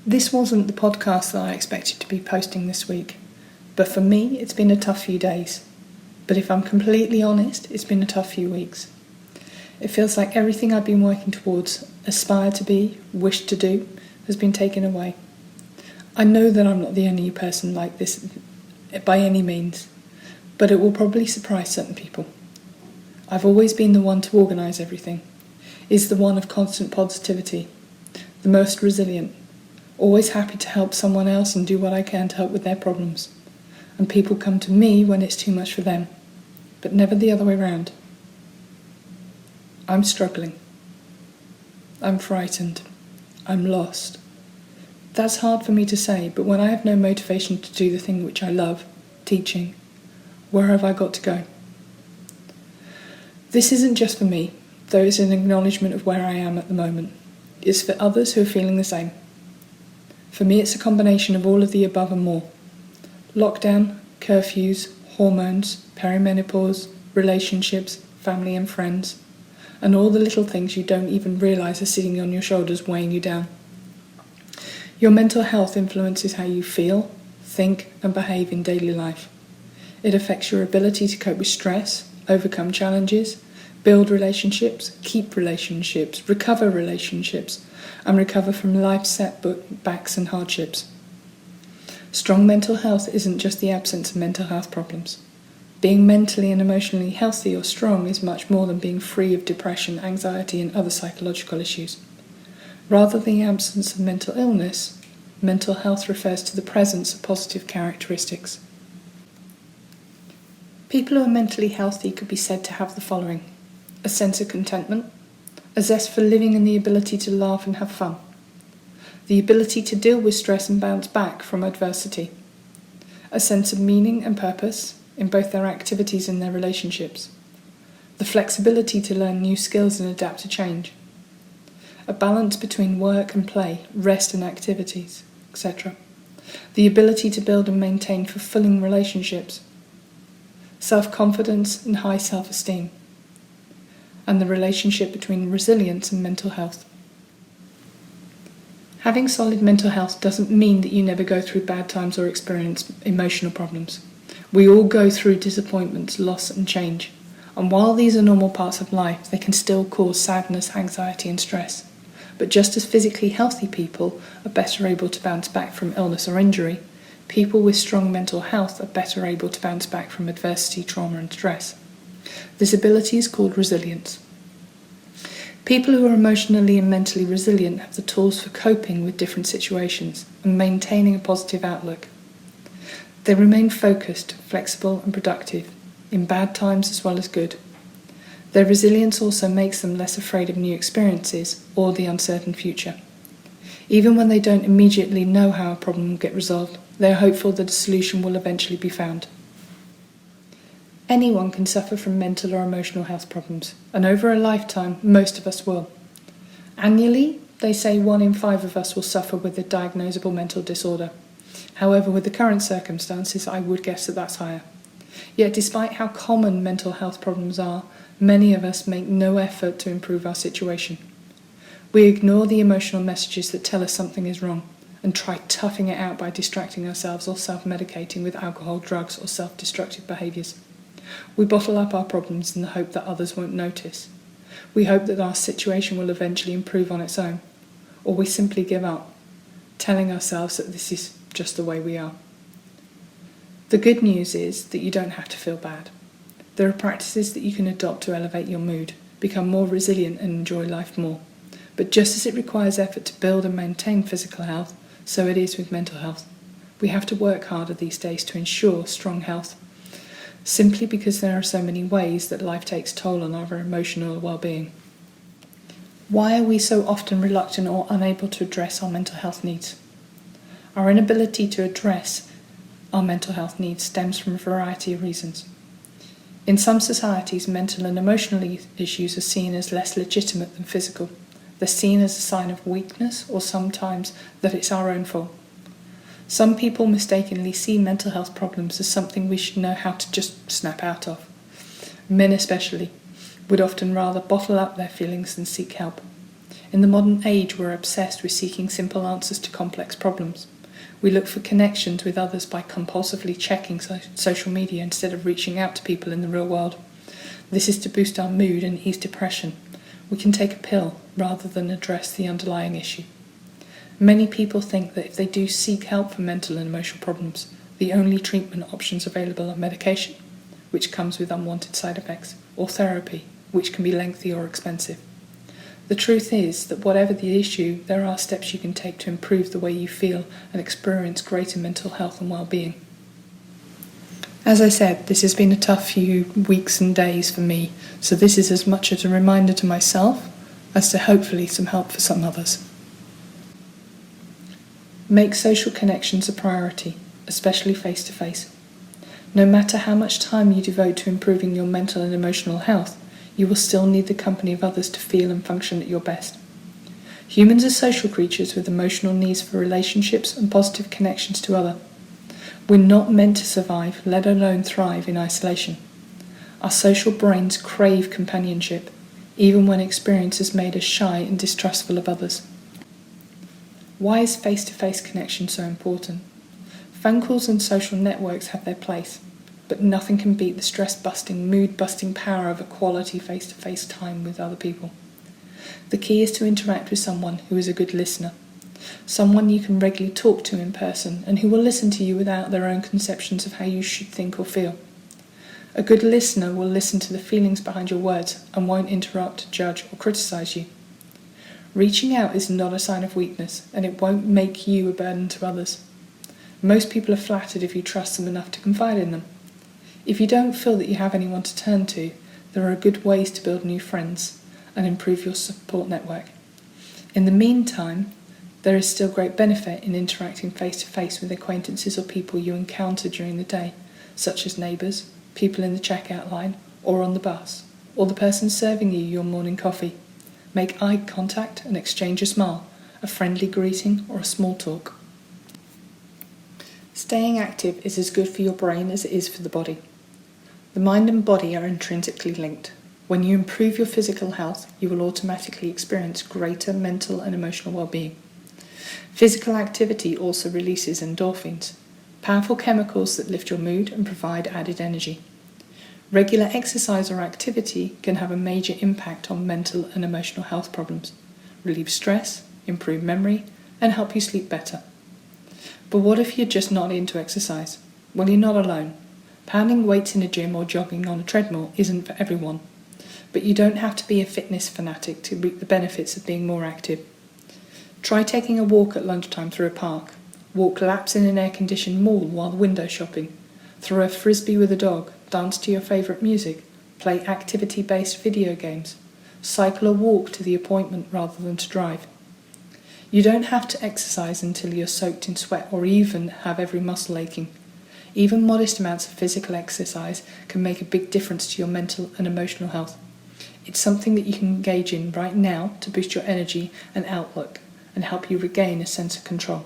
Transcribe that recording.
This wasn't the podcast that I expected to be posting this week, but for me it's been a tough few days. But if I'm completely honest, it's been a tough few weeks. It feels like everything I've been working towards, aspired to be, wished to do, has been taken away. I know that I'm not the only person like this by any means, but it will probably surprise certain people. I've always been the one to organise everything, is the one of constant positivity, the most resilient, always happy to help someone else and do what I can to help with their problems. And people come to me when it's too much for them, but never the other way round. I'm struggling. I'm frightened. I'm lost. That's hard for me to say, but when I have no motivation to do the thing which I love, teaching, where have I got to go? This isn't just for me, though it's an acknowledgement of where I am at the moment. It's for others who are feeling the same. For me, it's a combination of all of the above and more. Lockdown, curfews, hormones, perimenopause, relationships, family and friends, and all the little things you don't even realise are sitting on your shoulders weighing you down. Your mental health influences how you feel, think and behave in daily life. It affects your ability to cope with stress, overcome challenges, build relationships, keep relationships, recover relationships, and recover from life's setbacks and hardships. Strong mental health isn't just the absence of mental health problems. Being mentally and emotionally healthy or strong is much more than being free of depression, anxiety, and other psychological issues. Rather than the absence of mental illness, mental health refers to the presence of positive characteristics. People who are mentally healthy could be said to have the following: a sense of contentment, a zest for living and the ability to laugh and have fun, the ability to deal with stress and bounce back from adversity, a sense of meaning and purpose in both their activities and their relationships, the flexibility to learn new skills and adapt to change, a balance between work and play, rest and activities, etc., the ability to build and maintain fulfilling relationships, self-confidence and high self-esteem, and the relationship between resilience and mental health. Having solid mental health doesn't mean that you never go through bad times or experience emotional problems. We all go through disappointments, loss and change, and while these are normal parts of life, they can still cause sadness, anxiety and stress. But just as physically healthy people are better able to bounce back from illness or injury, people with strong mental health are better able to bounce back from adversity, trauma and stress. This ability is called resilience. People who are emotionally and mentally resilient have the tools for coping with different situations and maintaining a positive outlook. They remain focused, flexible and productive, in bad times as well as good. Their resilience also makes them less afraid of new experiences or the uncertain future. Even when they don't immediately know how a problem will get resolved, they are hopeful that a solution will eventually be found. Anyone can suffer from mental or emotional health problems, and over a lifetime, most of us will. Annually, they say 1 in 5 of us will suffer with a diagnosable mental disorder. However, with the current circumstances, I would guess that that's higher. Yet despite how common mental health problems are, many of us make no effort to improve our situation. We ignore the emotional messages that tell us something is wrong and try toughing it out by distracting ourselves or self-medicating with alcohol, drugs or self-destructive behaviours. We bottle up our problems in the hope that others won't notice. We hope that our situation will eventually improve on its own, or we simply give up, telling ourselves that this is just the way we are. The good news is that you don't have to feel bad. There are practices that you can adopt to elevate your mood, become more resilient and enjoy life more. But just as it requires effort to build and maintain physical health, so it is with mental health. We have to work harder these days to ensure strong health, simply because there are so many ways that life takes toll on our emotional well-being. Why are we so often reluctant or unable to address our mental health needs? Our inability to address our mental health needs stems from a variety of reasons. In some societies, mental and emotional issues are seen as less legitimate than physical. They're seen as a sign of weakness or sometimes that it's our own fault. Some people mistakenly see mental health problems as something we should know how to just snap out of. Men especially would often rather bottle up their feelings than seek help. In the modern age, we're obsessed with seeking simple answers to complex problems. We look for connections with others by compulsively checking social media instead of reaching out to people in the real world. This is to boost our mood and ease depression. We can take a pill rather than address the underlying issue. Many people think that if they do seek help for mental and emotional problems, the only treatment options available are medication, which comes with unwanted side effects, or therapy, which can be lengthy or expensive. The truth is that whatever the issue, there are steps you can take to improve the way you feel and experience greater mental health and well-being. As I said, this has been a tough few weeks and days for me, so this is as much as a reminder to myself as to hopefully some help for some others. Make social connections a priority, especially face-to-face. No matter how much time you devote to improving your mental and emotional health, you will still need the company of others to feel and function at your best. Humans are social creatures with emotional needs for relationships and positive connections to others. We're not meant to survive, let alone thrive, in isolation. Our social brains crave companionship, even when experience has made us shy and distrustful of others. Why is face-to-face connection so important? Phone calls and social networks have their place, but nothing can beat the stress-busting, mood-busting power of a quality face-to-face time with other people. The key is to interact with someone who is a good listener, someone you can regularly talk to in person and who will listen to you without their own conceptions of how you should think or feel. A good listener will listen to the feelings behind your words and won't interrupt, judge, or criticise you. Reaching out is not a sign of weakness, and it won't make you a burden to others. Most people are flattered if you trust them enough to confide in them. If you don't feel that you have anyone to turn to, there are good ways to build new friends and improve your support network. In the meantime, there is still great benefit in interacting face-to-face with acquaintances or people you encounter during the day, such as neighbours, people in the checkout line, or on the bus, or the person serving you your morning coffee. Make eye contact and exchange a smile, a friendly greeting, or a small talk. Staying active is as good for your brain as it is for the body. The mind and body are intrinsically linked. When you improve your physical health, you will automatically experience greater mental and emotional well-being. Physical activity also releases endorphins, powerful chemicals that lift your mood and provide added energy. Regular exercise or activity can have a major impact on mental and emotional health problems, relieve stress, improve memory, and help you sleep better. But what if you're just not into exercise? Well, you're not alone. Pounding weights in a gym or jogging on a treadmill isn't for everyone. But you don't have to be a fitness fanatic to reap the benefits of being more active. Try taking a walk at lunchtime through a park. Walk laps in an air-conditioned mall while window shopping. Throw a frisbee with a dog. Dance to your favourite music. Play activity-based video games. Cycle or walk to the appointment rather than to drive. You don't have to exercise until you're soaked in sweat or even have every muscle aching. Even modest amounts of physical exercise can make a big difference to your mental and emotional health. It's something that you can engage in right now to boost your energy and outlook and help you regain a sense of control.